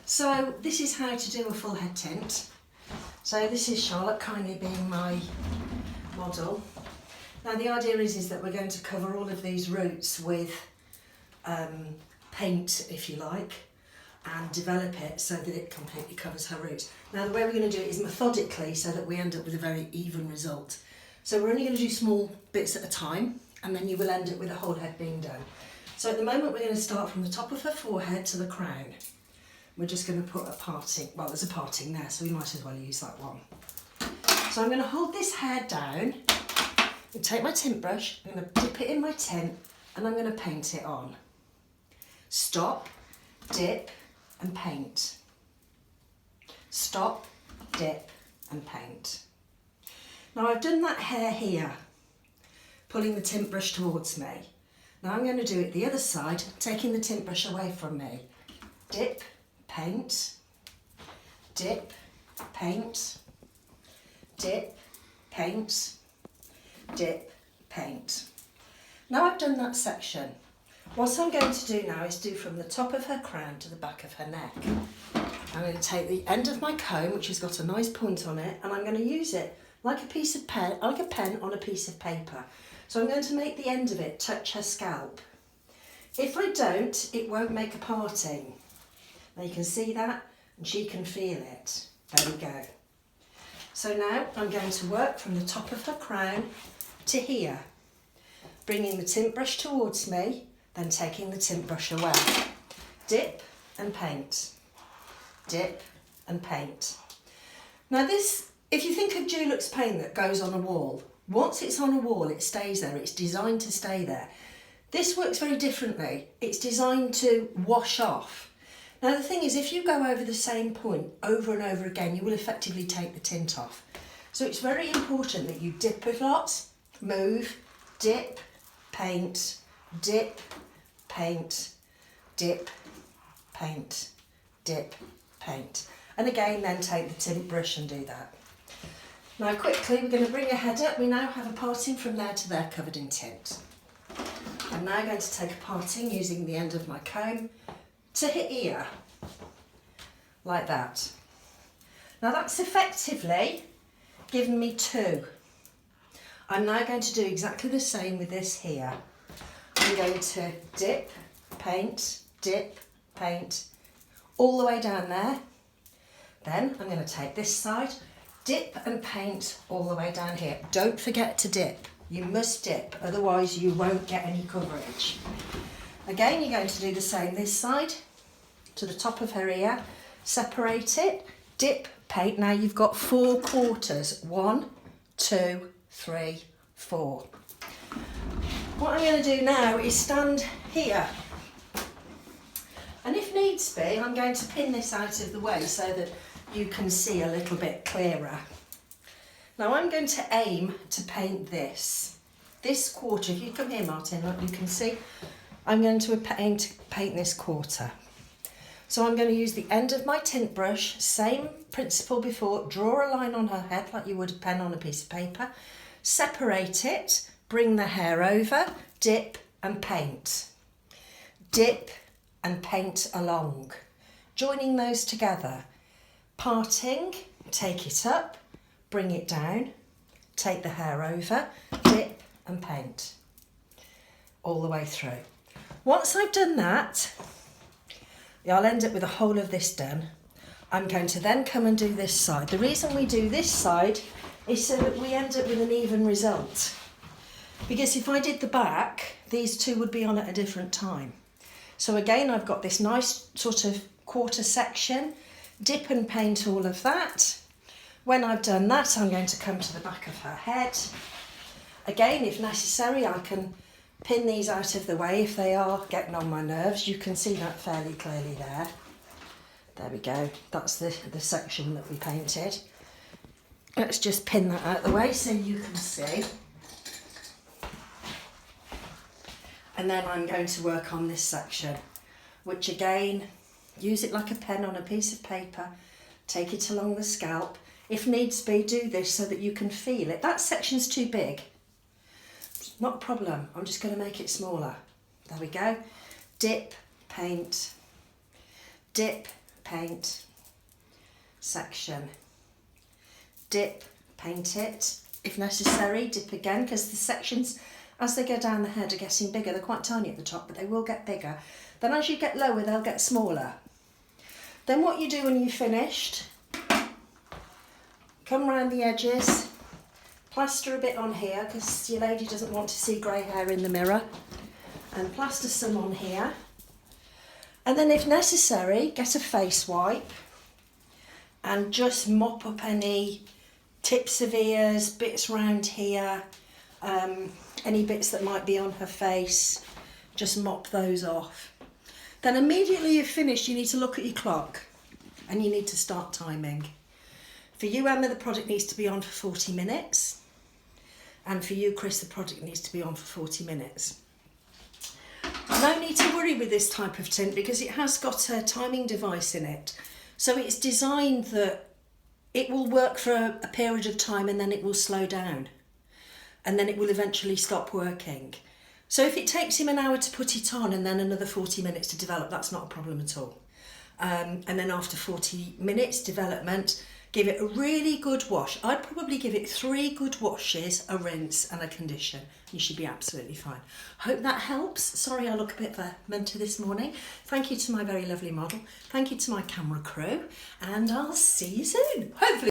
So this is how to do a full head tint. So this is Charlotte kindly being my model. Now the idea is that we're going to cover all of these roots with paint, if you like, and develop it so that it completely covers her roots. Now the way we're going to do it is methodically so that we end up with a very even result. So we're only going to do small bits at a time, and then you will end up with the whole head being done. So at the moment we're going to start from the top of her forehead to the crown. We're just going to put a parting, well there's a parting there, so we might as well use that one. So I'm going to hold this hair down and take my tint brush, I'm going to dip it in my tint and I'm going to paint it on. Stop, dip and paint. Stop, dip and paint. Now I've done that hair here, pulling the tint brush towards me. Now I'm going to do it the other side, taking the tint brush away from me. Dip, paint, dip, paint, dip, paint, dip, paint. Now I've done that section. What I'm going to do now is do from the top of her crown to the back of her neck. I'm going to take the end of my comb, which has got a nice point on it, and I'm going to use it like a piece of pen, like a pen on a piece of paper. So I'm going to make the end of it touch her scalp. If I don't, it won't make a parting. Now you can see that, and she can feel it. There we go. So now I'm going to work from the top of her crown to here, bringing the tint brush towards me, then taking the tint brush away. Dip and paint. Dip and paint. Now this, if you think of Dulux paint that goes on a wall, once it's on a wall it stays there, it's designed to stay there. This works very differently. It's designed to wash off. Now the thing is, if you go over the same point over and over again, you will effectively take the tint off. So it's very important that you dip a lot, move, dip, paint, dip, paint, dip, paint, dip, paint. And again then take the tint brush and do that. Now quickly we're going to bring her head up. We now have a parting from there to there covered in tint. I'm now going to take a parting using the end of my comb to hit ear, like that. Now that's effectively given me two. I'm now going to do exactly the same with this here. I'm going to dip, paint, all the way down there. Then I'm going to take this side, dip and paint all the way down here. Don't forget to dip. You must dip, otherwise you won't get any coverage. Again, you're going to do the same this side, to the top of her ear, separate it, dip, paint. Now you've got 4 quarters. 1, 2, 3, 4. What I'm going to do now is stand here. And if needs be, I'm going to pin this out of the way so that you can see a little bit clearer. Now I'm going to aim to paint this quarter. If you come here, Martin, like you can see, I'm going to aim to paint this quarter. So I'm going to use the end of my tint brush, same principle before, draw a line on her head like you would a pen on a piece of paper, separate it, bring the hair over, dip and paint. Dip and paint along, joining those together. Parting, take it up, bring it down, take the hair over, dip and paint all the way through. Once I've done that, I'll end up with the whole of this done. I'm going to then come and do this side. The reason we do this side is so that we end up with an even result. Because if I did the back, these two would be on at a different time. So again, I've got this nice sort of quarter section, dip and paint all of that. When I've done that, I'm going to come to the back of her head. Again, if necessary, I can pin these out of the way if they are getting on my nerves. You can see that fairly clearly there. There we go. That's the section that we painted. Let's just pin that out of the way so you can see. And then I'm going to work on this section, which again, use it like a pen on a piece of paper, take it along the scalp. If needs be, do this so that you can feel it. That section's too big. Not a problem, I'm just going to make it smaller. There we go. Dip, paint, dip, paint section. Dip, paint it. If necessary, dip again, because the sections, as they go down the head, are getting bigger. They're quite tiny at the top, but they will get bigger. Then as you get lower, they'll get smaller. Then what you do when you've finished, come around the edges, plaster a bit on here, because your lady doesn't want to see grey hair in the mirror, and plaster some on here. And then if necessary, get a face wipe and just mop up any tips of ears, bits round here, any bits that might be on her face, just mop those off. Then immediately you've finished, you need to look at your clock and you need to start timing. For you, Emma, the product needs to be on for 40 minutes. And for you, Chris, the product needs to be on for 40 minutes. No need to worry with this type of tint because it has got a timing device in it. So it's designed that it will work for a period of time and then it will slow down. And then it will eventually stop working. So if it takes him an hour to put it on and then another 40 minutes to develop, that's not a problem at all. And then after 40 minutes development, give it a really good wash. I'd probably give it 3 good washes, a rinse and a condition. You should be absolutely fine. Hope that helps. Sorry I look a bit mental this morning. Thank you to my very lovely model. Thank you to my camera crew. And I'll see you soon. Hopefully.